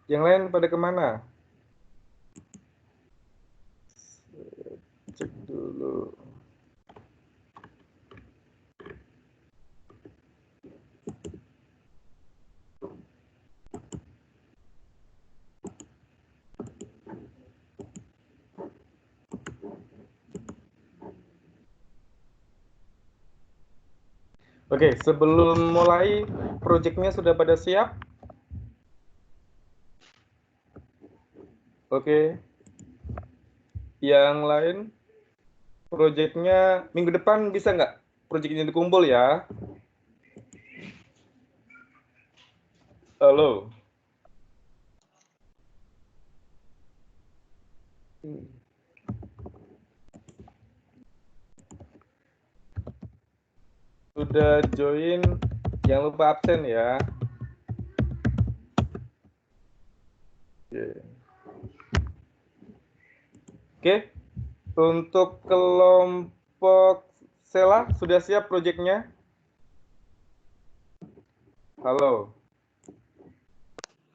Yang lain pada kemana? Cek dulu. Oke, sebelum mulai, proyeknya sudah pada siap? Oke. Yang lain, proyeknya minggu depan bisa nggak proyeknya dikumpul ya? Halo. Sudah join, jangan lupa absen ya. Oke, untuk kelompok Sela sudah siap proyeknya? Halo.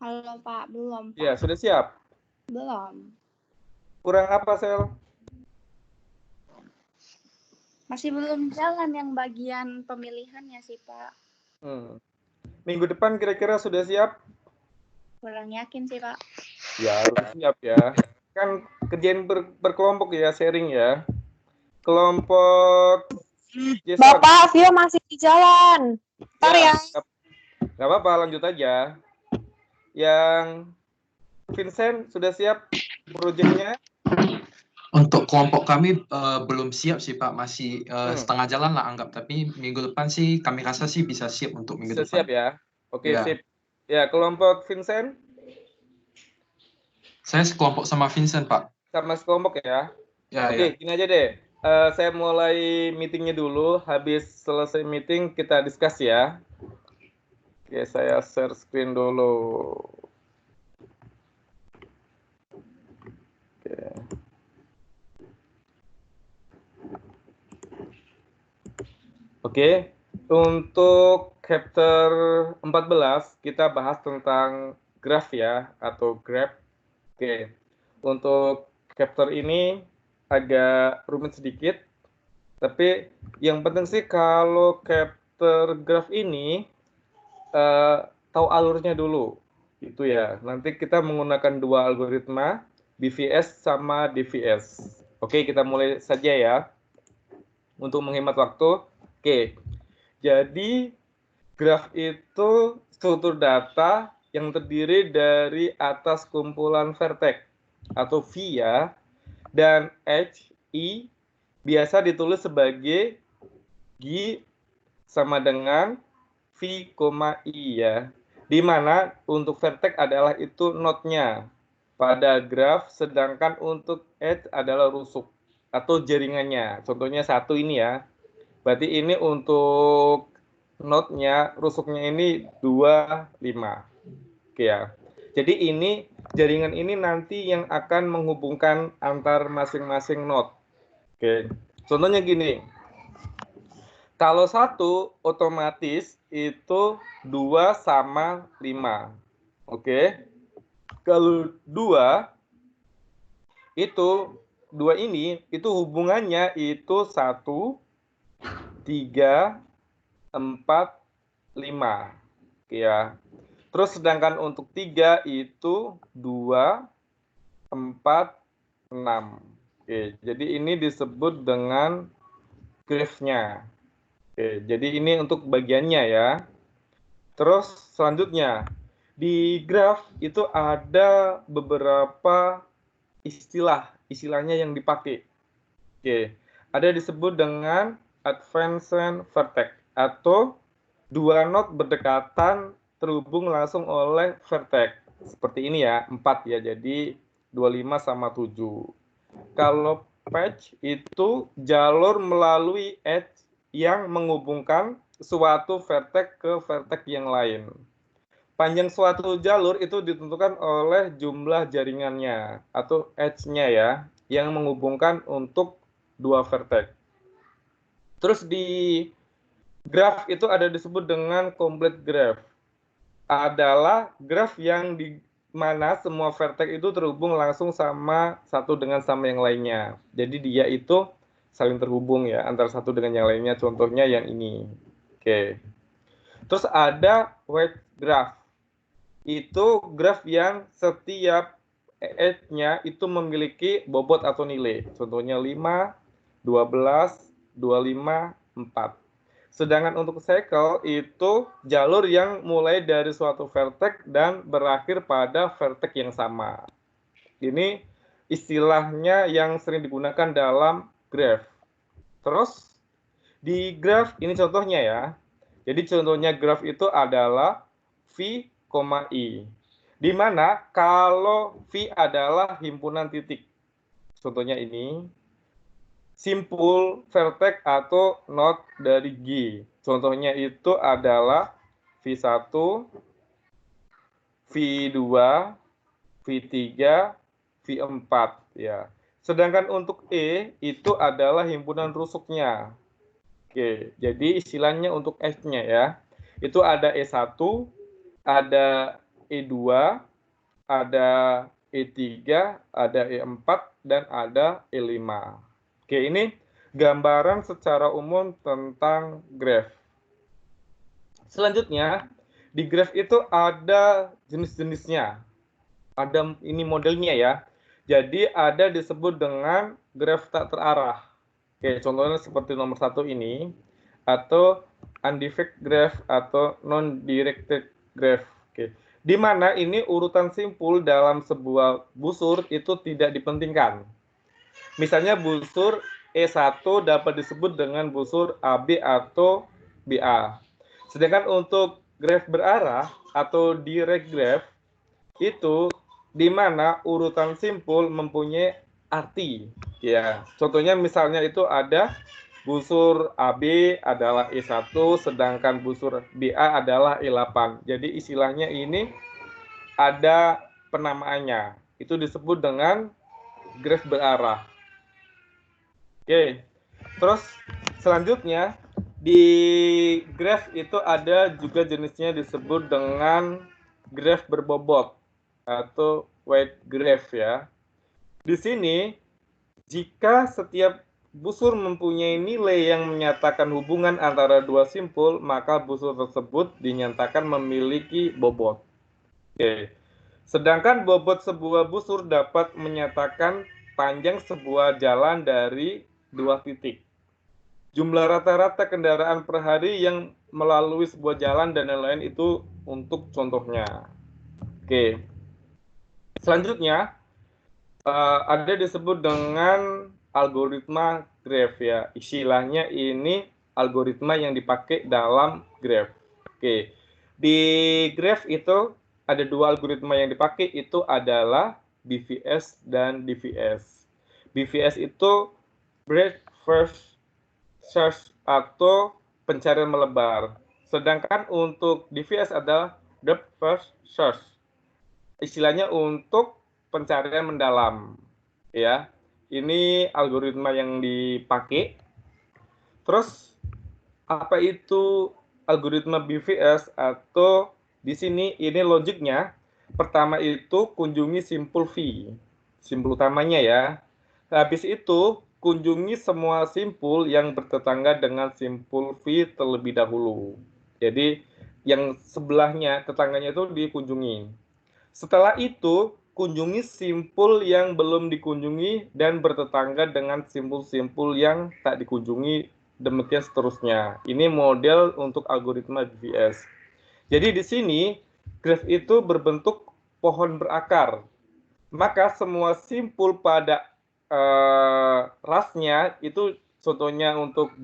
Halo Pak, belum Pak. Ya, sudah siap. Belum. Kurang apa, Sel? Masih belum jalan yang bagian pemilihannya sih Pak. Minggu depan kira-kira sudah siap? Kurang yakin sih Pak. Ya, harus siap ya. Kan kerjain berkelompok ya, sharing ya. Kelompok Jason. Bapak, Vio masih di jalan. Ntar ya. Nggak apa-apa, lanjut aja. Yang Vincent sudah siap proyeknya? Untuk kelompok kami belum siap sih Pak, masih setengah jalan lah anggap. Tapi minggu depan sih kami rasa sih bisa siap untuk minggu Bisa depan. siap ya? Oke, ya. sip. Ya, kelompok Vincent? Saya sekelompok sama Vincent Pak. Sama sekelompok ya? Ya, Oke, gini aja deh. Saya mulai meetingnya dulu. Habis selesai meeting kita discuss ya. Oke, saya share screen dulu. Oke. Oke, untuk chapter 14 kita bahas tentang graph ya, atau graph. Oke, untuk chapter ini agak rumit sedikit, tapi yang penting sih kalau chapter graph ini tahu alurnya dulu, itu ya. Nanti kita menggunakan dua algoritma, BVS sama DVS. Oke, kita mulai saja ya, untuk menghemat waktu. Oke, jadi graph itu struktur data yang terdiri dari atas kumpulan vertex atau V ya, dan H, I biasa ditulis sebagai G sama dengan V, I ya. Di mana untuk vertex adalah itu node-nya pada graf, sedangkan untuk edge adalah rusuk atau jaringannya. Contohnya satu ini ya. Berarti ini untuk node-nya, rusuknya ini 2, 5. Oke ya. Jadi ini jaringan ini nanti yang akan menghubungkan antar masing-masing node. Oke. Contohnya gini. Kalau satu otomatis itu 2 sama 5. Oke. Kalau 2 itu ini itu hubungannya itu 1, 3, 4, 5. Oke ya. Terus sedangkan untuk 3 itu 2, 4, 6. Oke, jadi ini disebut dengan graph-nya. Oke, jadi ini untuk bagiannya ya. Terus selanjutnya, di graph itu ada beberapa istilahnya yang dipakai. Oke, ada disebut dengan advanced vertex atau dua node berdekatan terhubung langsung oleh vertex. Seperti ini ya, 4 ya, jadi 25 sama 7. Kalau patch itu jalur melalui edge yang menghubungkan suatu vertex ke vertex yang lain. Panjang suatu jalur itu ditentukan oleh jumlah jaringannya atau edge-nya ya, yang menghubungkan untuk dua vertex. Terus di graph itu ada disebut dengan complete graph. Adalah graph yang mana semua vertex itu terhubung langsung sama satu dengan sama yang lainnya. Jadi dia itu saling terhubung ya antara satu dengan yang lainnya. Contohnya yang ini. Oke. Terus ada weight graph. Itu graf yang setiap edge-nya itu memiliki bobot atau nilai. Contohnya 5, 12, 25, 4. Sedangkan untuk cycle itu jalur yang mulai dari suatu vertex dan berakhir pada vertex yang sama. Ini istilahnya yang sering digunakan dalam graph. Terus di graph ini contohnya ya. Jadi contohnya graph itu adalah V, I. Di mana kalau V adalah himpunan titik. Contohnya ini simpul vertex atau node dari G. Contohnya itu adalah V1, V2, V3, V4 ya. Sedangkan untuk E itu adalah himpunan rusuknya. Oke, jadi istilahnya untuk S-nya ya. Itu ada E1, ada E2, ada E3, ada E4 dan ada E5. Oke, ini gambaran secara umum tentang graph. Selanjutnya, di graph itu ada jenis-jenisnya. Ada ini modelnya ya. Jadi ada disebut dengan graph tak terarah. Oke, contohnya seperti nomor 1 ini, atau undirected graph atau non-directed graph. Oke, di mana ini urutan simpul dalam sebuah busur itu tidak dipentingkan. Misalnya busur E1 dapat disebut dengan busur AB atau BA. Sedangkan untuk graph berarah atau direct graph itu di mana urutan simpul mempunyai arti. Ya, contohnya misalnya itu ada busur AB adalah E1, sedangkan busur BA adalah E8. Jadi istilahnya ini ada penamaannya. Itu disebut dengan graph berarah. Oke, terus selanjutnya di graph itu ada juga jenisnya disebut dengan graph berbobot atau weight graph ya. Di sini jika setiap busur mempunyai nilai yang menyatakan hubungan antara dua simpul, maka busur tersebut dinyatakan memiliki bobot. Oke. Sedangkan bobot sebuah busur dapat menyatakan panjang sebuah jalan dari dua titik. Jumlah rata-rata kendaraan per hari yang melalui sebuah jalan dan lain-lain itu untuk contohnya. Oke. Selanjutnya ada disebut dengan algoritma graph ya. Istilahnya ini algoritma yang dipakai dalam graph. Oke. Di graph itu ada dua algoritma yang dipakai, itu adalah BVS dan DVS. BVS itu breadth first search atau pencarian melebar. Sedangkan untuk DVS adalah depth first search. Istilahnya untuk pencarian mendalam. Ya. Ini algoritma yang dipakai. Terus apa itu algoritma BVS atau di sini ini logiknya. Pertama itu kunjungi simpul V. Simpul utamanya ya. Habis itu kunjungi semua simpul yang bertetangga dengan simpul V terlebih dahulu. Jadi yang sebelahnya, tetangganya itu dikunjungi. Setelah itu, kunjungi simpul yang belum dikunjungi dan bertetangga dengan simpul-simpul yang tak dikunjungi, demikian seterusnya. Ini model untuk algoritma BVS. Jadi di sini, graph itu berbentuk pohon berakar. Maka semua simpul pada rasnya itu contohnya untuk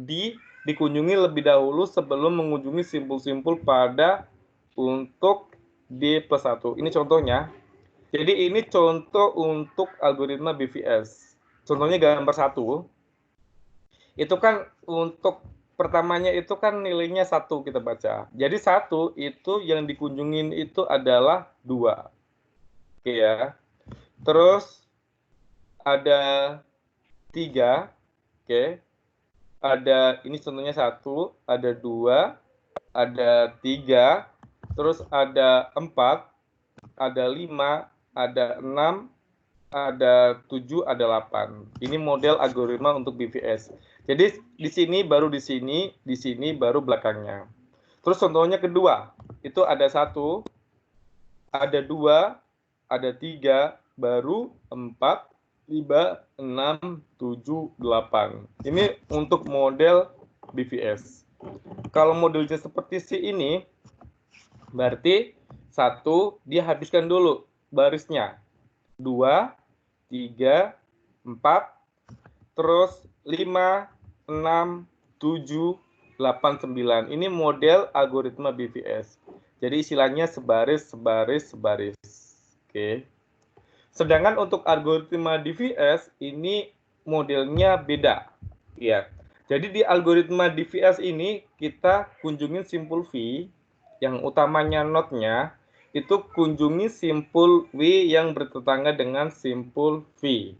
dikunjungi lebih dahulu sebelum mengunjungi simpul-simpul pada untuk D+1. Ini contohnya. Jadi ini contoh untuk algoritma BVS. Contohnya gambar 1. Itu kan untuk pertamanya itu kan nilainya 1 kita baca. Jadi 1 itu yang dikunjungin itu adalah 2. Oke ya. Terus ada 3, oke. Ada ini contohnya 1, ada 2, ada 3, terus ada 4, ada 5, ada 6, ada 7, ada 8. Ini model algoritma untuk BVS. Jadi di sini, di sini, baru belakangnya. Terus contohnya kedua, itu ada 1, ada 2, ada 3, baru 4, 5, 6, 7, 8. Ini untuk model BVS. Kalau modelnya seperti C ini, berarti 1, dia habiskan dulu barisnya. 2, 3, 4, terus 5, 6, 7, 8, 9. Ini model algoritma BVS. Jadi istilahnya sebaris. Oke. Sedangkan untuk algoritma DVS ini modelnya beda. Ya. Jadi di algoritma DVS ini kita kunjungin simpul V yang utamanya node-nya, itu kunjungi simpul W yang bertetangga dengan simpul V.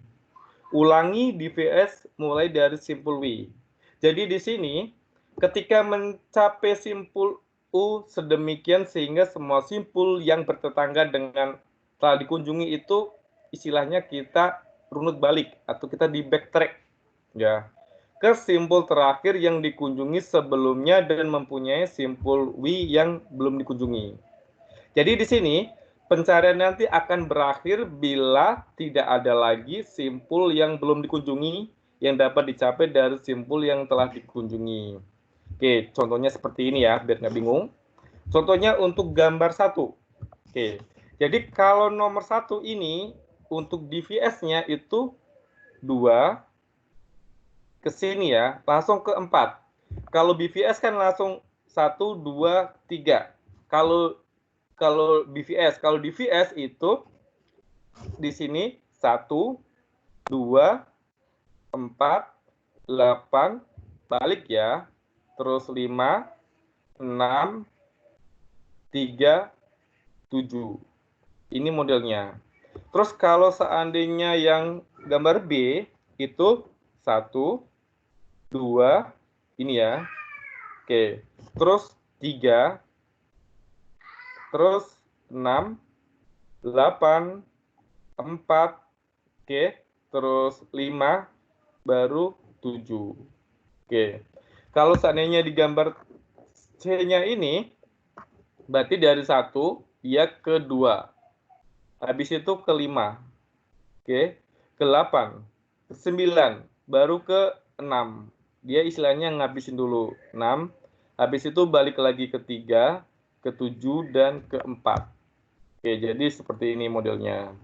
Ulangi DVS mulai dari simpul W. Jadi di sini ketika mencapai simpul U sedemikian sehingga semua simpul yang bertetangga dengan telah dikunjungi itu istilahnya kita runut balik atau kita di backtrack ya ke simpul terakhir yang dikunjungi sebelumnya dan mempunyai simpul W yang belum dikunjungi. Jadi di sini pencarian nanti akan berakhir bila tidak ada lagi simpul yang belum dikunjungi yang dapat dicapai dari simpul yang telah dikunjungi. Oke, contohnya seperti ini ya, biar nggak bingung. Contohnya untuk gambar 1. Oke, jadi kalau nomor 1 ini untuk DVS-nya itu 2, ke sini ya, langsung ke 4. Kalau BVS kan langsung 1, 2, 3. Kalau DVS itu di sini 1, 2, 4, 8, balik ya. Terus 5, 6, 3, 7. Ini modelnya. Terus kalau seandainya yang gambar B itu 1, 2, ini ya. Oke. Terus 3, terus 6, 8, 4, oke. Terus 5, baru 7. Oke. Kalau seandainya di gambar C-nya ini, berarti dari 1, dia ke 2. Habis itu ke 5. Oke. Ke 8. Ke 9. Baru ke 6. Dia istilahnya ngabisin dulu 6. Habis itu balik lagi ke 3, ke 7, dan ke 4. Oke, jadi seperti ini modelnya.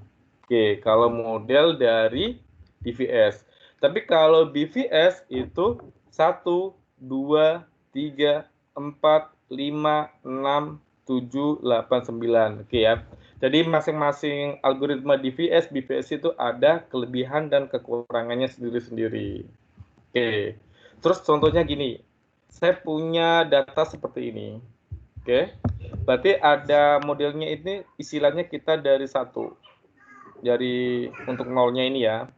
Oke, kalau model dari DVS. Tapi kalau BVS itu 1, 2, 3, 4, 5, 6, 7, 8, 9. Oke ya. Jadi masing-masing algoritma DVS, BVS itu ada kelebihan dan kekurangannya sendiri-sendiri. Oke. Terus contohnya gini. Saya punya data seperti ini. Oke. Berarti ada modelnya ini istilahnya kita dari 1. Dari untuk nolnya ini ya.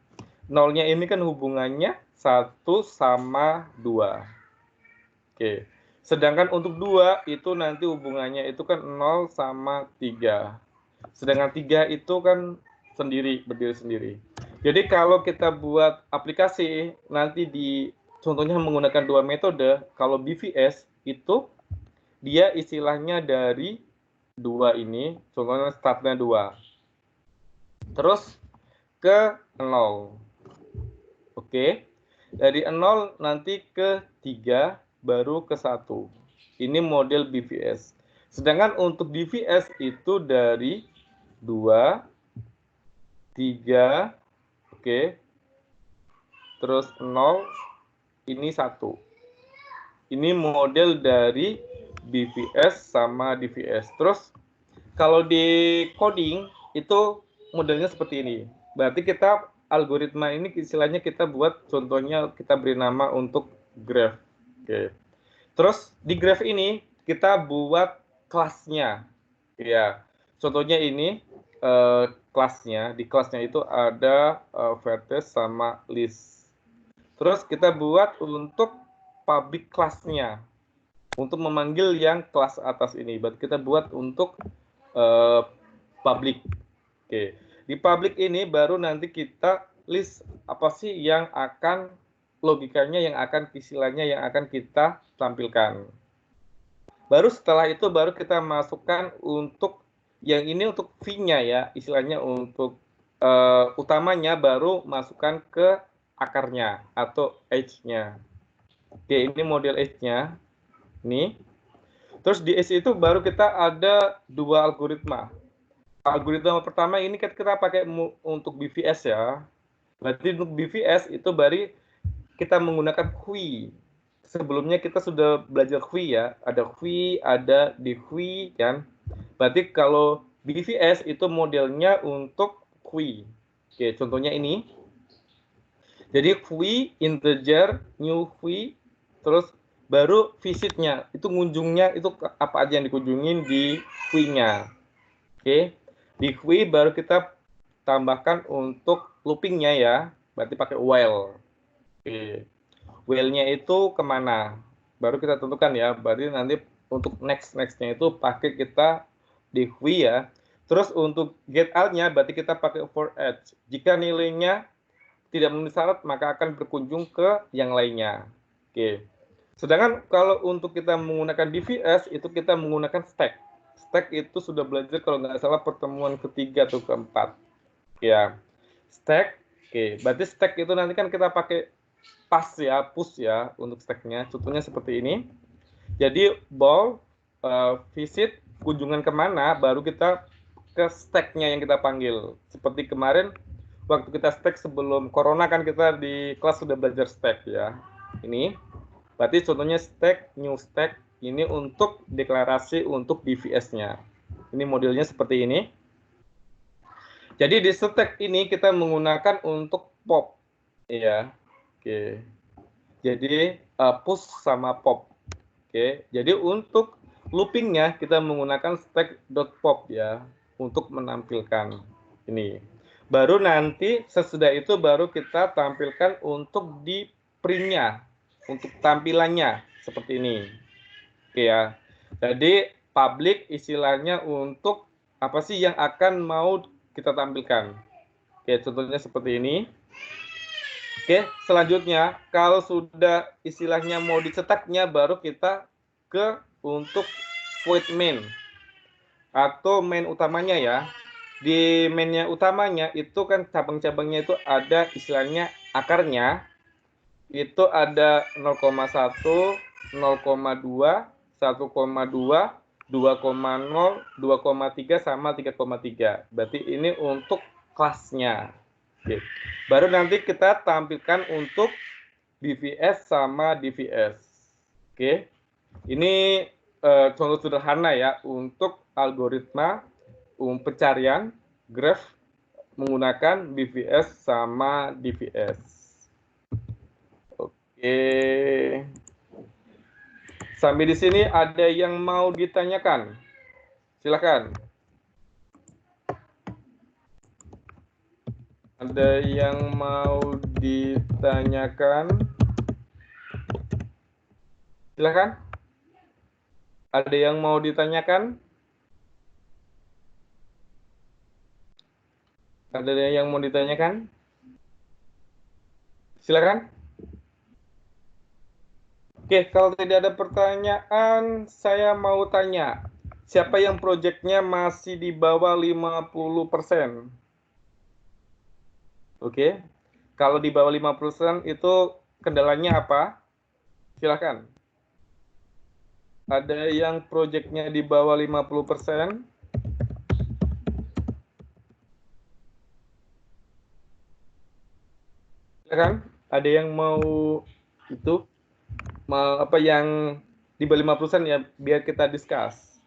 Nolnya ini kan hubungannya 1 sama 2. Oke. Sedangkan untuk 2 itu nanti hubungannya itu kan 0 sama 3. Sedangkan 3 itu kan berdiri sendiri. Jadi kalau kita buat aplikasi nanti contohnya menggunakan 2 metode, kalau BVS itu dia istilahnya dari 2 ini, contohnya startnya 2. Terus ke 0. Oke. Dari 0 nanti ke 3, baru ke 1. Ini model BVS. Sedangkan untuk DVS itu dari 2, 3, oke. Terus 0, ini 1. Ini model dari BVS sama DVS. Terus kalau di coding itu modelnya seperti ini. Berarti kita algoritma ini istilahnya kita buat contohnya kita beri nama untuk graph. Oke. Terus di graph ini kita buat kelasnya. Ya. Contohnya ini kelasnya. Di kelasnya itu ada vertex sama list. Terus kita buat untuk public kelasnya. Untuk memanggil yang kelas atas ini. Berarti kita buat untuk public. Oke. Di public ini baru nanti kita list apa sih yang akan logikanya, yang akan istilahnya yang akan kita tampilkan. Baru setelah itu baru kita masukkan untuk yang ini untuk V-nya ya, istilahnya untuk utamanya baru masukkan ke akarnya atau edge-nya. Oke, ini model edge-nya. Ini. Terus di edge itu baru kita ada dua algoritma. Algoritma pertama ini kita pakai untuk BVS ya. Berarti untuk BVS itu baru kita menggunakan Hui. Sebelumnya kita sudah belajar Hui ya. Ada Hui, ada di Hui kan. Berarti kalau BVS itu modelnya untuk Hui. Oke, contohnya ini. Jadi Hui, integer, new Hui, terus baru visitnya, itu ngunjungnya, itu apa aja yang dikunjungin di Hui-nya. Oke, di Hui baru kita tambahkan untuk loopingnya ya, berarti pakai while. Oke, while-nya itu kemana? Baru kita tentukan ya, berarti nanti untuk next-nya itu pakai kita di Hui ya. Terus untuk get out-nya berarti kita pakai for edge. Jika nilainya tidak memenuhi syarat, maka akan berkunjung ke yang lainnya. Oke. Sedangkan kalau untuk kita menggunakan DVS, itu kita menggunakan stack. Stack itu sudah belajar kalau nggak salah pertemuan ketiga atau keempat. Ya, stack. Oke, berarti stack itu nanti kan kita pakai pass ya, push ya untuk stacknya. Contohnya seperti ini. Jadi ball, visit, kunjungan kemana, baru kita ke stack-nya yang kita panggil. Seperti kemarin, waktu kita stack sebelum corona kan kita di kelas sudah belajar stack ya. Ini, berarti contohnya stack, new stack, ini untuk deklarasi untuk BVS-nya. Ini modelnya seperti ini. Jadi di stack ini kita menggunakan untuk pop. Ya, oke. Jadi push sama pop. Oke, jadi untuk loopingnya kita menggunakan stack.pop ya untuk menampilkan ini. Baru nanti sesudah itu baru kita tampilkan untuk di print-nya, untuk tampilannya seperti ini. Oke ya. Jadi public istilahnya untuk apa sih yang akan mau kita tampilkan. Oke, contohnya seperti ini. Oke, selanjutnya kalau sudah istilahnya mau dicetaknya baru kita ke untuk void main atau main utamanya ya. Di mainnya utamanya itu kan cabang-cabangnya itu ada istilahnya akarnya itu ada 0,1, 0,2, 1,2, 2,0, 2,3 sama 3,3. Berarti ini untuk kelasnya. Oke. Baru nanti kita tampilkan untuk BVS sama DVS. Oke. Ini contoh sederhana ya untuk algoritma pencarian graph menggunakan BVS sama DVS. Oke. Sampai di sini ada yang mau ditanyakan? Silakan. Ada yang mau ditanyakan? Silakan. Ada yang mau ditanyakan? Ada yang mau ditanyakan? Silakan. Oke, kalau tidak ada pertanyaan, saya mau tanya. Siapa yang proyeknya masih di bawah 50%? Oke. Kalau di bawah 50% itu kendalanya apa? Silakan. Ada yang proyeknya di bawah 50%? Silakan. Ada yang mau itu? Mau apa yang di bawah 50% ya biar kita discuss.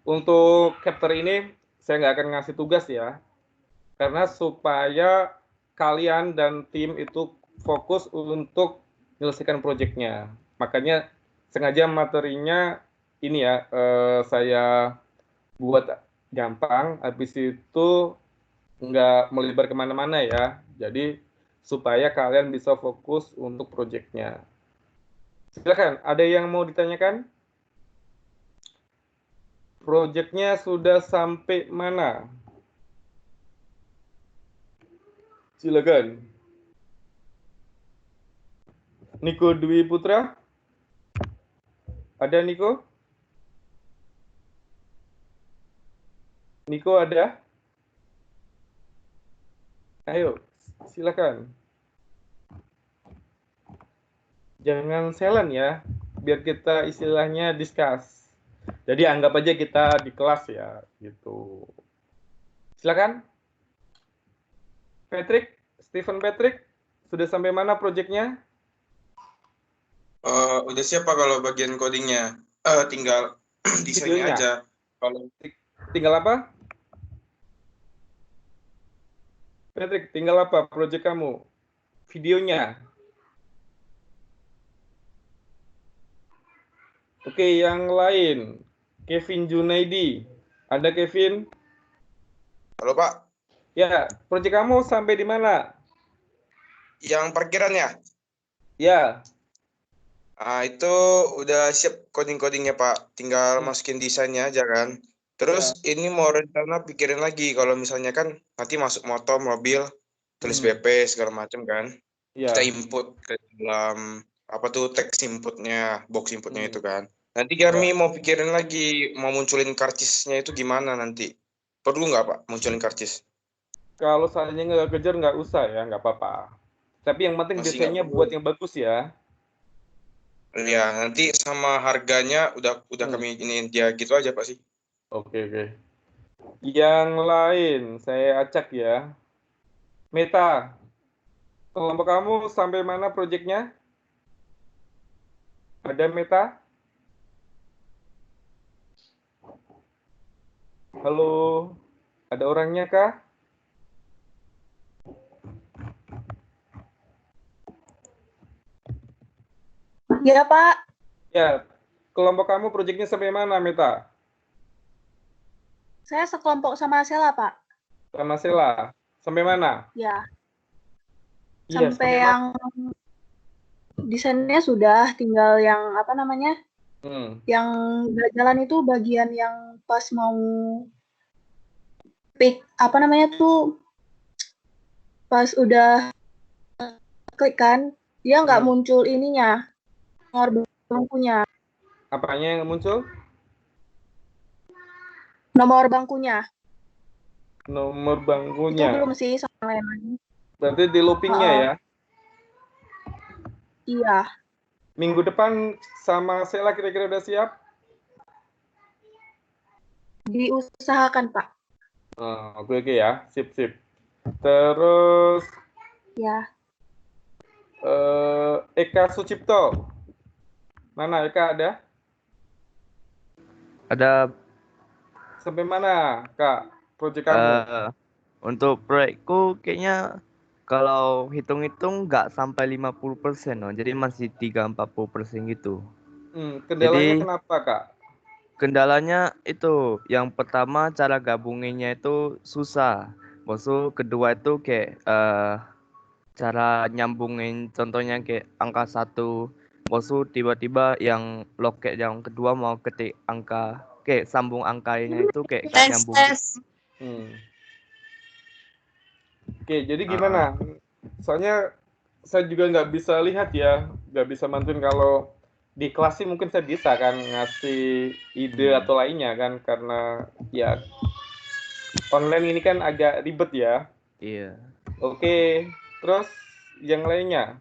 Untuk chapter ini saya nggak akan ngasih tugas ya. Karena supaya kalian dan tim itu fokus untuk menyelesaikan proyeknya. Makanya sengaja materinya ini ya saya buat gampang, habis itu nggak melebar kemana-mana ya. Jadi supaya kalian bisa fokus untuk proyeknya. Silakan, ada yang mau ditanyakan? Proyeknya sudah sampai mana? Silakan. Niko Dwi Putra. Ada Niko? Niko ada? Ayo, silakan. Jangan silent ya, biar kita istilahnya discuss. Jadi anggap aja kita di kelas ya, gitu. Silakan. Patrick, Stephen Patrick, sudah sampai mana proyeknya? Udah siap Pak kalau bagian codingnya. Tinggal desainnya Videonya? aja. Kalau Tinggal apa? Patrick, tinggal apa proyek kamu? Videonya. Oke, yang lain. Kevin Junaidi. Ada Kevin? halo Pak, Ya, proyek kamu sampai di mana? yang parkirannya, Ya, itu udah siap coding-codingnya Pak. Tinggal masukin desainnya aja kan. Terus ini mau rencana pikirin lagi kalau misalnya kan nanti masuk motor, mobil, tulis BP segala macam kan. ya. Kita input ke dalam apa tuh teks inputnya, box inputnya itu kan. Nanti kami mau pikirin lagi mau munculin karcisnya itu gimana nanti. Perlu nggak Pak munculin karcis? Kalau seandainya nggak kejar, nggak usah ya, nggak apa-apa. Tapi yang penting Masih desainnya nggak perlu. buat yang bagus ya. Ya, nanti sama harganya udah kami iniin dia gitu aja Pak sih. Oke, oke. Yang lain, saya acak ya. Meta, kelompok kamu sampai mana proyeknya? Ada Meta? Halo, ada orangnya kah? Ya, Pak. Ya, kelompok kamu proyeknya sampai mana, Meta? Saya sekelompok sama Sela, Pak. Sama Sela. Sampai mana? Ya, Iya, sampai mana? yang desainnya sudah, tinggal yang apa namanya? Yang jalan itu bagian yang pas mau pick apa namanya tuh pas udah klik kan, dia nggak muncul ininya, nomor bangkunya. Apanya yang muncul? Nomor bangkunya. Nomor Itu bangkunya. belum sih sama yang lain. Berarti di loopingnya ya? Iya. Minggu depan sama Sela kira-kira udah siap? Diusahakan, Pak. Oke ya, sip. Terus Ya. Eka Sucipto. Mana Eka ada? Ada. Sampai mana, Kak, proyek kamu? Untuk proyekku kayaknya kalau hitung-hitung nggak sampai 50%, no. Jadi masih 3-40% gitu. Kendalanya Jadi, kenapa, Kak? kendalanya itu, yang pertama cara gabunginnya itu susah. Maksud kedua itu kayak cara nyambungin, contohnya kayak angka 1. Maksud tiba-tiba yang loket yang kedua mau ketik angka, kayak sambung angkanya itu kayak nggak nyambung. Oke, jadi gimana? Soalnya saya juga nggak bisa lihat ya, nggak bisa bantuin. Kalau di kelas sih mungkin saya bisa kan ngasih ide atau lainnya kan, karena ya online ini kan agak ribet ya. Iya. Oke, terus yang lainnya?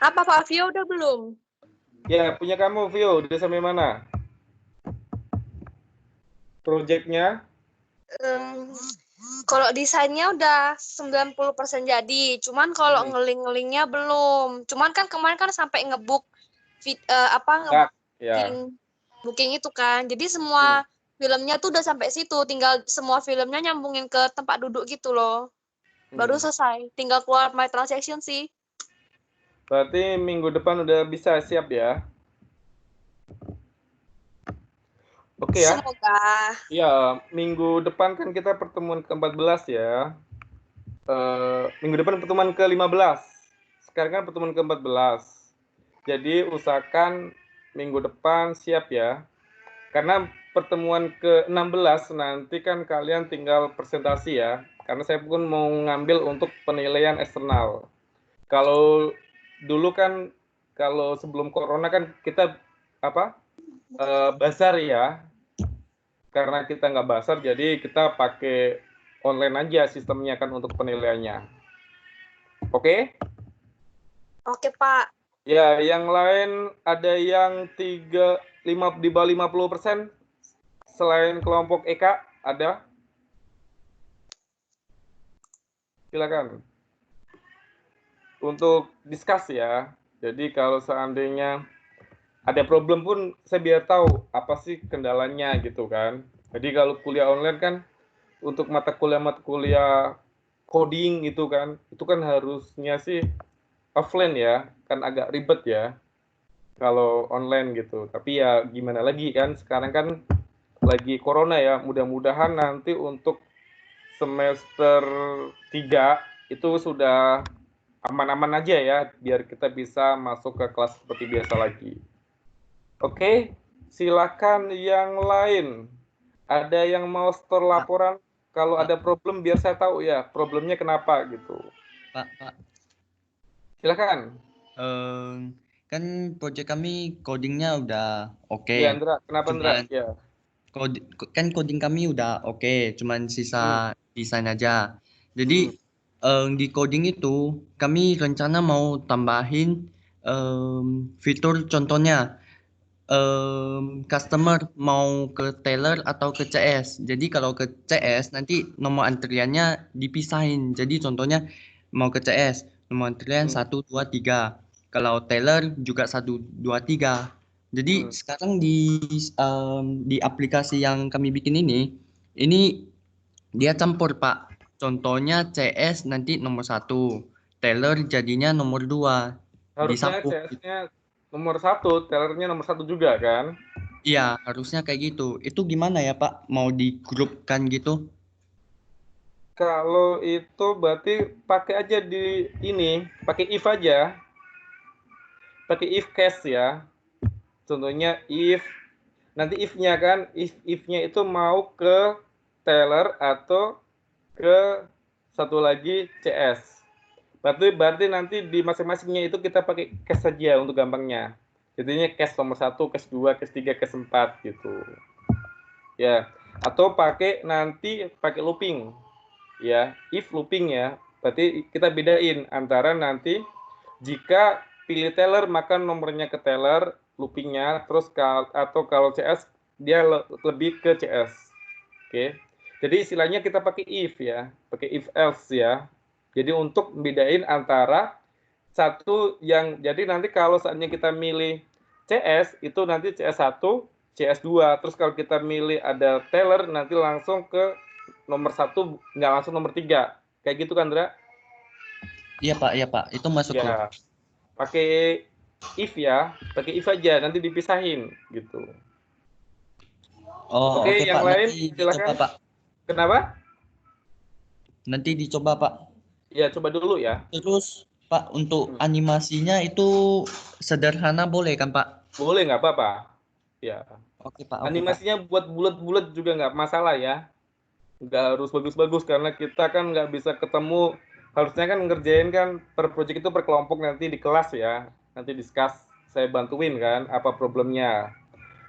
Apa Pak Vio udah belum? Ya, punya kamu Vio, udah sampai mana? Proyeknya? Kalau desainnya udah 90% jadi, cuman kalau ngeling-ngelingnya belum. Cuman kan kemarin kan sampai ngebook booking itu kan. Jadi semua filmnya tuh udah sampai situ, tinggal semua filmnya nyambungin ke tempat duduk gitu loh. Baru selesai, tinggal keluar my transaction sih. Berarti minggu depan udah bisa siap ya? Oke ya. Semoga. Ya, minggu depan kan kita pertemuan ke-14 ya. Minggu depan pertemuan ke-15. Sekarang kan pertemuan ke-14. Jadi usahakan minggu depan siap ya. Karena pertemuan ke-16 nanti kan kalian tinggal presentasi ya. karena saya pun mau ngambil untuk penilaian eksternal. Kalau dulu kan, kalau sebelum corona kan kita basar ya, karena kita nggak basar, jadi kita pakai online aja sistemnya kan untuk penilaiannya. Oke? Oke, Pak. Ya, yang lain ada yang di bawah 50% selain kelompok EK ada? Silakan. Untuk discuss ya. Jadi kalau seandainya ada problem pun saya biar tahu apa sih kendalanya gitu kan. Jadi kalau kuliah online kan untuk mata kuliah coding itu kan harusnya sih offline ya, kan agak ribet ya kalau online gitu. Tapi ya gimana lagi kan, sekarang kan lagi corona ya, mudah-mudahan nanti untuk semester 3 itu sudah aman-aman aja ya, biar kita bisa masuk ke kelas seperti biasa lagi. Oke, silakan yang lain. Ada yang mau store laporan? Kalau ada problem biar saya tahu ya, problemnya kenapa gitu. Pak. Silakan. Kan proyek kami codingnya udah oke. Ya, Andra, kenapa Andra? Ya. Kan coding kami udah oke, cuman sisa desain aja. Jadi di coding itu kami rencana mau tambahin fitur, contohnya customer mau ke teller atau ke CS. Jadi kalau ke CS nanti nomor antriannya dipisahin. Jadi contohnya mau ke CS, nomor antrian 1, 2, 3. Kalau teller juga 1, 2, 3. Jadi sekarang di aplikasi yang kami bikin ini dia campur, Pak. Contohnya CS nanti nomor 1, teller jadinya nomor 2. Harusnya CS-nya nomor 1, tellernya nomor 1 juga kan? Iya, harusnya kayak gitu. Itu gimana ya, Pak? Mau digrupkan gitu? Kalau itu berarti pakai aja pakai if aja. Pakai if case ya. Contohnya if, nanti if-nya kan, if-nya itu mau ke teller atau ke satu lagi CS. Berarti nanti di masing-masingnya itu kita pakai case saja untuk gampangnya. Jadinya case nomor 1, case 2, case 3, case 4 gitu. Ya, atau pakai looping. Ya, if looping ya. Berarti kita bedain antara nanti jika pilih teller maka nomornya ke teller, loopingnya, terus atau kalau CS dia lebih ke CS. Oke. Jadi istilahnya kita pakai if ya, pakai if else ya. Jadi untuk membedain antara satu yang, jadi nanti kalau saatnya kita milih CS itu nanti CS1, CS2, terus kalau kita milih ada teller nanti langsung ke nomor 1, nggak langsung nomor 3. Kayak gitu kan, Dra? Iya, Pak. Itu masuk ya. Pakai if ya, pakai if aja, nanti dipisahin gitu. Oh, oke, Pak. yang lain Nanti silakan. dicoba, Pak. Kenapa? Nanti dicoba, Pak. Ya, coba dulu ya. Terus, Pak, untuk animasinya itu sederhana boleh kan, Pak? Boleh, nggak apa-apa. Ya. Oke, Pak. Animasinya buat bulat-bulat juga nggak masalah ya. Nggak harus bagus-bagus karena kita kan nggak bisa ketemu. Harusnya kan ngerjain kan per project itu per kelompok nanti di kelas ya. Nanti discuss, saya bantuin kan apa problemnya.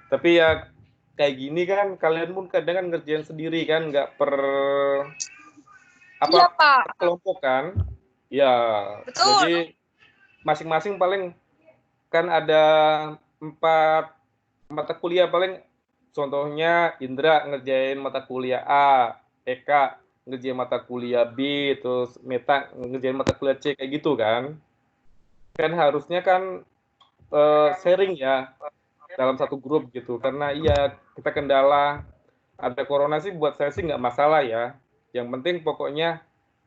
Tapi ya kayak gini kan kalian pun kadang kan ngerjain sendiri kan, nggak per Iya, Pak. kelompok kan. Ya, Betul. jadi masing-masing paling kan ada 4 mata kuliah, paling contohnya Indra ngerjain mata kuliah A, Eka ngerjain mata kuliah B, terus Meta ngerjain mata kuliah C, kayak gitu kan. Kan harusnya kan sharing ya dalam satu grup gitu. Karena iya kita kendala ada corona sih, buat saya sih nggak masalah ya. Yang penting pokoknya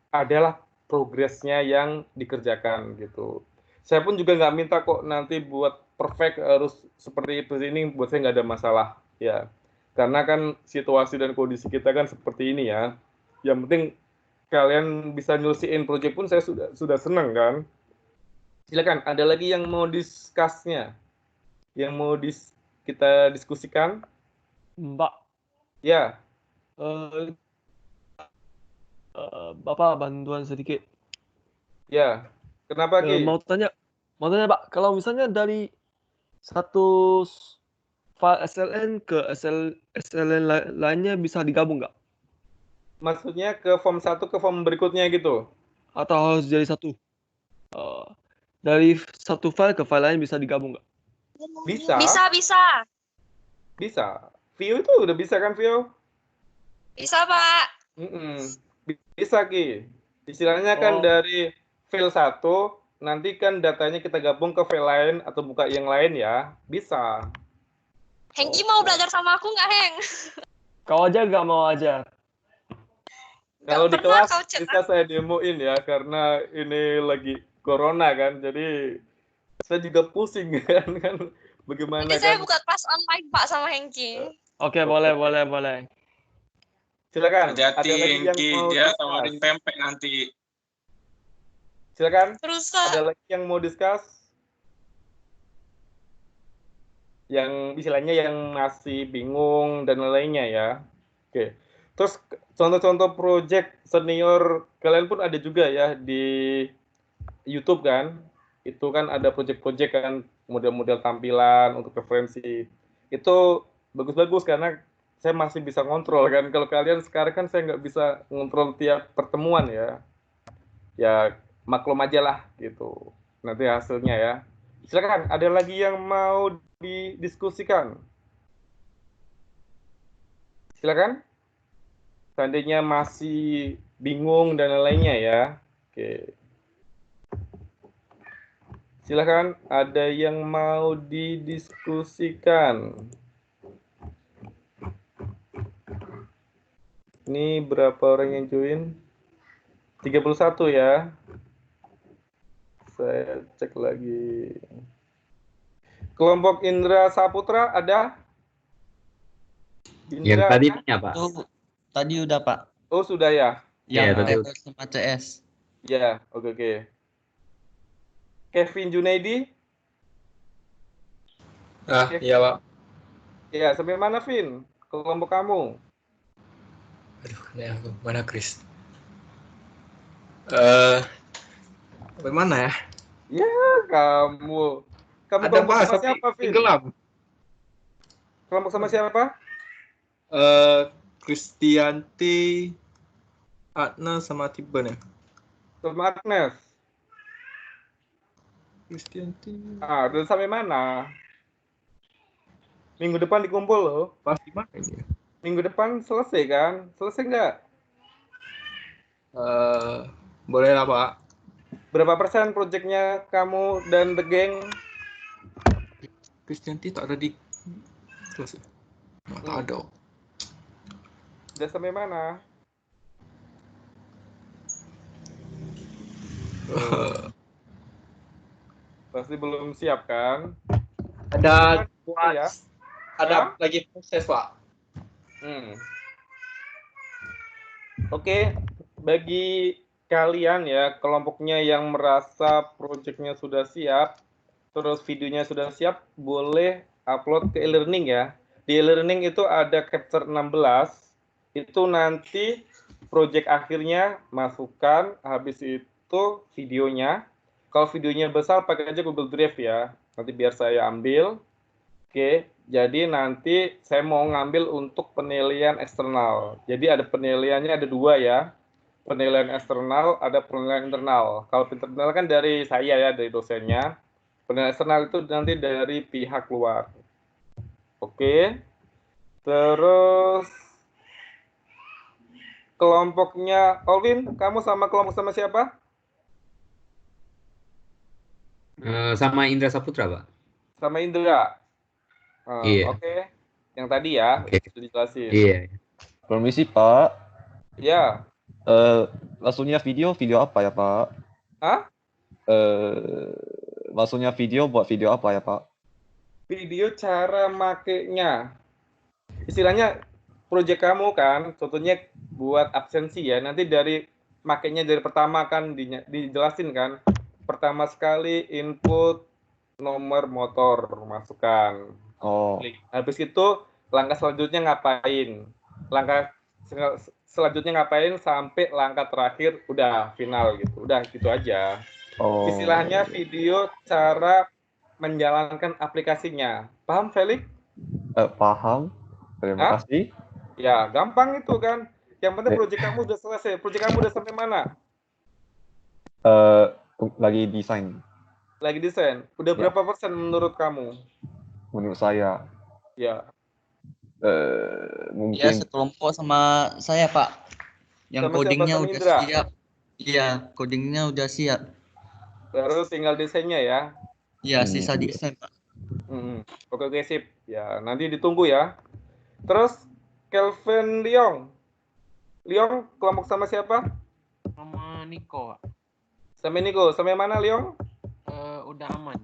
adalah progresnya yang dikerjakan gitu. Saya pun juga nggak minta kok nanti buat perfect harus seperti itu, ini buat saya nggak ada masalah ya. Karena kan situasi dan kondisi kita kan seperti ini ya. Yang penting kalian bisa nyelesain project pun saya sudah senang kan. Silakan, ada lagi yang mau discuss-nya? Yang mau kita diskusikan? Mbak. Ya. Bapak bantuan sedikit. Ya, kenapa Ki? Mau tanya Pak, kalau misalnya dari satu file SLN ke SLN lainnya bisa digabung nggak? Maksudnya ke form 1 ke form berikutnya gitu? Atau harus jadi satu? Dari satu file ke file lain bisa digabung nggak? Bisa. Bisa. View itu udah bisa kan, View? Bisa, Pak. Bisa, Ki. Istilahnya kan dari file 1, nanti kan datanya kita gabung ke file lain atau buka yang lain ya. Bisa. Hengki mau belajar sama aku nggak, Heng? Kau aja nggak mau ajar. Kalau di pernah kelas kau cek bisa saya demoin ya, karena ini lagi corona kan, jadi saya juga pusing kan bagaimana Nanti kan. saya buka kelas online, Pak, sama Hengki. Oke, boleh. Silakan. Hati-hati Ada lagi yang Hengki, mau dia discuss? tawarin pempek nanti. Silakan. Rusak. Ada lagi yang mau discuss? Yang istilahnya yang masih bingung dan lainnya ya. Oke. Terus contoh-contoh project senior kalian pun ada juga ya di YouTube kan? Itu kan ada project-project kan, model-model tampilan untuk referensi. Itu bagus-bagus karena saya masih bisa ngontrol kan. Kalau kalian sekarang kan saya nggak bisa ngontrol tiap pertemuan ya. Ya maklum aja lah gitu. Nanti hasilnya ya. Silakan, ada lagi yang mau didiskusikan? Silakan. Seandainya masih bingung dan lainnya ya. Oke. Silakan, ada yang mau didiskusikan? Ini berapa orang yang join? 31 ya. Saya cek lagi. Kelompok Indra Saputra ada? Yang tadi punya, Pak. Tadi udah, Pak. Oh, sudah ya? Yang tadi. sama CS. Ya, oke. Kevin Junaidi? Iya, Pak. Ya, sampai mana, Vin? Kelompok kamu? Aduh, ini aku. Mana Chris? Sampai mana ya? Ya, kamu. Kamu Ada kelompok Pak, sama tapi siapa, Vin? tenggelam. Kelompok sama siapa? Kristianti, Adna sama Tiban ya? Sama Agnes. Kristianti. Udah sampai mana? Minggu depan dikumpul loh. Pasti mana ini? Minggu depan selesai kan? Selesai nggak? Boleh lah, Pak. Berapa persen proyeknya kamu dan The Gang? Kristianti tak ada di kelas. Tak ada. Udah sampai mana? Pasti belum siap kan? Ada ya? Ada lagi proses, Pak. Oke, bagi kalian ya kelompoknya yang merasa proyeknya sudah siap, terus videonya sudah siap, boleh upload ke e-learning ya. Di e-learning itu ada Capture 16, itu nanti proyek akhirnya masukkan, habis itu videonya. Kalau videonya besar pakai aja Google Drive ya, nanti biar saya ambil. Oke, jadi nanti saya mau ngambil untuk penilaian eksternal. Jadi ada penilaiannya ada 2 ya. Penilaian eksternal, ada penilaian internal. Kalau internal kan dari saya ya, dari dosennya. Penilaian eksternal itu nanti dari pihak luar. Oke. Terus kelompoknya Olvin, kamu sama kelompok sama siapa? Sama Indra Saputra, Pak. Sama Indra. Iya. Oke. Yang tadi ya, sudah dijelasin. Iya. Permisi, Pak. Ya. Maksudnya video apa ya, Pak? Hah? Maksudnya buat video apa ya, Pak? Video cara makainya. Istilahnya proyek kamu kan, contohnya buat absensi ya. Nanti dari makainya dari pertama kan dijelasin kan. Pertama sekali input nomor motor masukkan. Oh. Habis itu langkah selanjutnya ngapain? Langkah selanjutnya ngapain sampai langkah terakhir udah final gitu. Udah gitu aja. Oh. Istilahnya video cara menjalankan aplikasinya. Paham, Felix? Paham. Terima kasih. Ya, gampang itu kan. Yang penting proyek kamu udah selesai. Proyek kamu udah sampai mana? Lagi desain. Lagi desain. Udah berapa persen menurut kamu? Menurut saya. Ya. Mungkin. Ya, sekelompok sama saya, Pak. Yang Sama codingnya siapa? udah Indra? siap. Iya, codingnya udah siap. Baru tinggal desainnya ya. Iya, sisa desain, Pak. Oke, sip. Ya, nanti ditunggu ya. Terus Kelvin Leong. Leong kelompok sama siapa? Sama Niko, Pak. Sama Niko. Sama yang mana, Leong? Udah aman.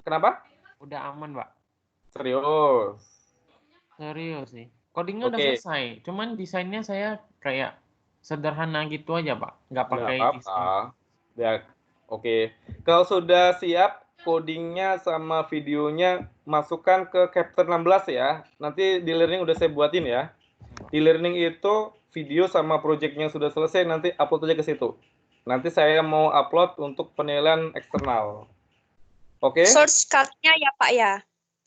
Kenapa? Udah aman, Pak. Serius. Serius sih. Codingnya udah Oke. selesai. Cuman desainnya saya kayak sederhana gitu aja, Pak. Nggak pakai Nggak desain. apa-apa. Ya, oke. Kalau sudah siap, codingnya sama videonya masukkan ke Chapter 16 ya. Nanti di learning udah saya buatin ya. Di learning itu video sama projectnya sudah selesai, nanti upload aja ke situ. Nanti saya mau upload untuk penilaian eksternal. Oke? Source card-nya ya Pak ya?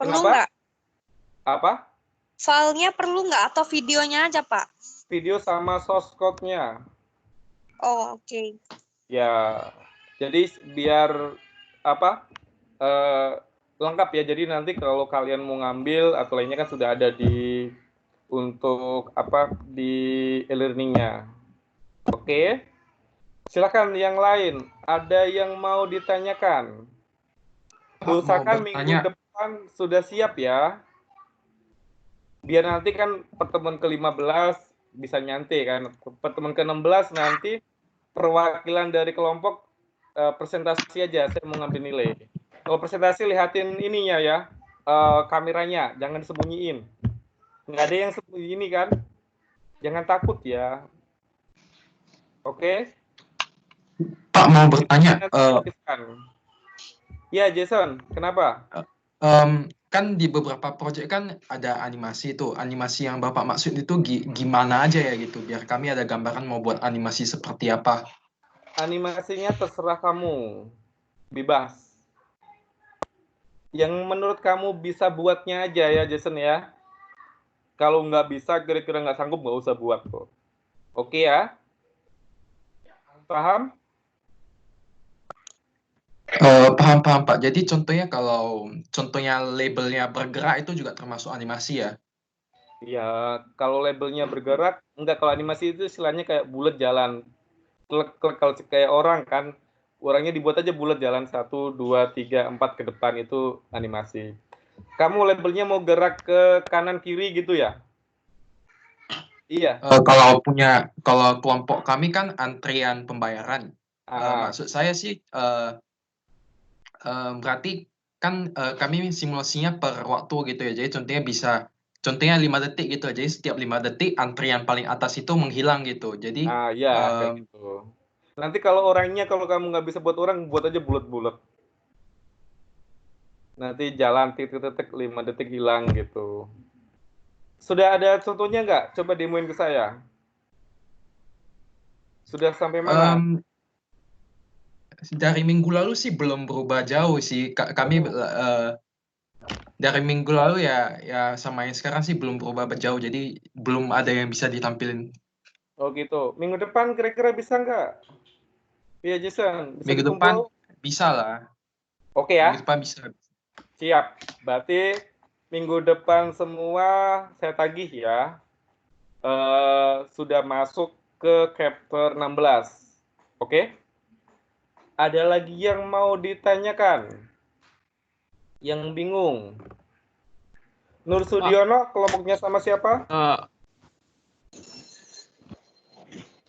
Perlu Kenapa? nggak? Apa? Filenya perlu nggak atau videonya aja Pak? Video sama source code-nya. Oh, oke. Ya, jadi biar apa lengkap ya. Jadi nanti kalau kalian mau ngambil atau lainnya kan sudah ada di untuk apa di e-learningnya. Oke, silakan yang lain. Ada yang mau ditanyakan? Usahakan minggu depan sudah siap ya. Biar nanti kan pertemuan ke-15 bisa nyantai kan. Pertemuan ke-16 nanti perwakilan dari kelompok presentasi aja, saya mau ngambil nilai. Kalau presentasi lihatin ininya ya, kameranya, jangan disembunyiin. Nggak ada yang sembunyi ini kan, jangan takut ya. Oke? Pak mau bertanya. Ya Jason, kenapa? Kan di beberapa proyek kan ada animasi tuh. Animasi yang Bapak maksud itu gimana aja ya gitu, biar kami ada gambaran mau buat animasi seperti apa. Animasinya terserah kamu, bebas. Yang menurut kamu bisa buatnya aja ya Jason ya. Kalau nggak bisa, kira-kira nggak sanggup, nggak usah buat kok. Oke ya? Paham? Paham Pak. Jadi contohnya kalau contohnya labelnya bergerak itu juga termasuk animasi ya? Ya, kalau labelnya bergerak, enggak. Kalau animasi itu istilahnya kayak bulat jalan. Kalau kayak orang kan, orangnya dibuat aja bulat jalan 1, 2, 3, 4 ke depan, itu animasi. Kamu labelnya mau gerak ke kanan kiri gitu ya? Iya. Kalau kelompok kami kan antrian pembayaran. Maksud saya sih berarti kan kami simulasinya per waktu gitu ya. Jadi contohnya 5 detik gitu. Jadi setiap 5 detik antrian paling atas itu menghilang gitu. Jadi kayak gitu. Nanti kalau orangnya, kalau kamu nggak bisa buat orang, buat aja bulat-bulat. Nanti jalan titik-titik 5 detik hilang gitu. Sudah ada contohnya nggak? Coba demoin ke saya. Sudah sampai mana? Dari minggu lalu sih belum berubah jauh sih. Kami dari minggu lalu ya sama yang sekarang sih belum berubah jauh. Jadi belum ada yang bisa ditampilin. Oh gitu. Minggu depan kira-kira bisa nggak? Iya Jason. Minggu depan bisa lah. Oke ya. Minggu depan bisa. Siap. Berarti minggu depan semua saya tagih ya. Sudah masuk ke chapter 16. Oke? Ada lagi yang mau ditanyakan? Yang bingung? Nur Sudiono, kelompoknya sama siapa?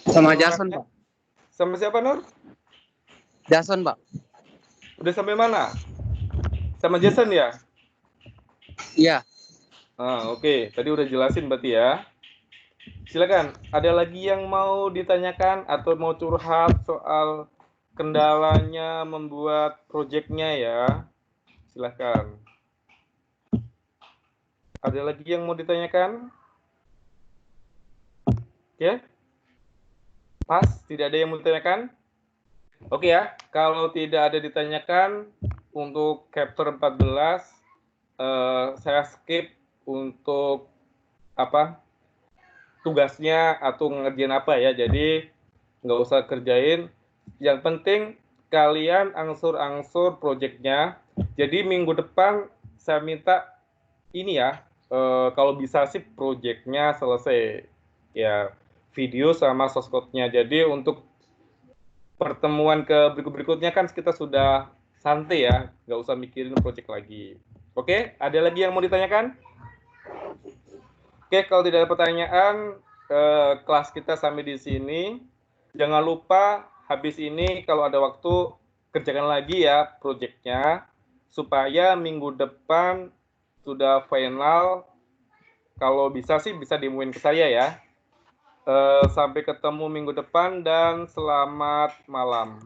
Sama Jason, Pak. Sama siapa, Nur? Jason, Pak. Udah sampai mana? Sama Jason ya? Iya. Oke. Tadi udah jelasin berarti ya. Silakan. Ada lagi yang mau ditanyakan atau mau curhat soal kendalanya membuat proyeknya ya? Silakan. Ada lagi yang mau ditanyakan? Oke? Pas? Tidak ada yang mau ditanyakan? Oke ya, kalau tidak ada ditanyakan untuk chapter 14, saya skip untuk tugasnya atau ngerjain apa ya. Jadi nggak usah kerjain. Yang penting kalian angsur-angsur projectnya. Jadi minggu depan saya minta ini ya, kalau bisa sih projectnya selesai ya, video sama source code-nya. Jadi untuk pertemuan ke berikutnya kan kita sudah santai ya, nggak usah mikirin project lagi. Oke, ada lagi yang mau ditanyakan? Oke, kalau tidak ada pertanyaan, kelas kita sampai di sini. Jangan lupa habis ini kalau ada waktu kerjakan lagi ya projectnya, supaya minggu depan sudah final. Kalau bisa sih bisa dimuin ke saya ya. Sampai ketemu minggu depan dan selamat malam.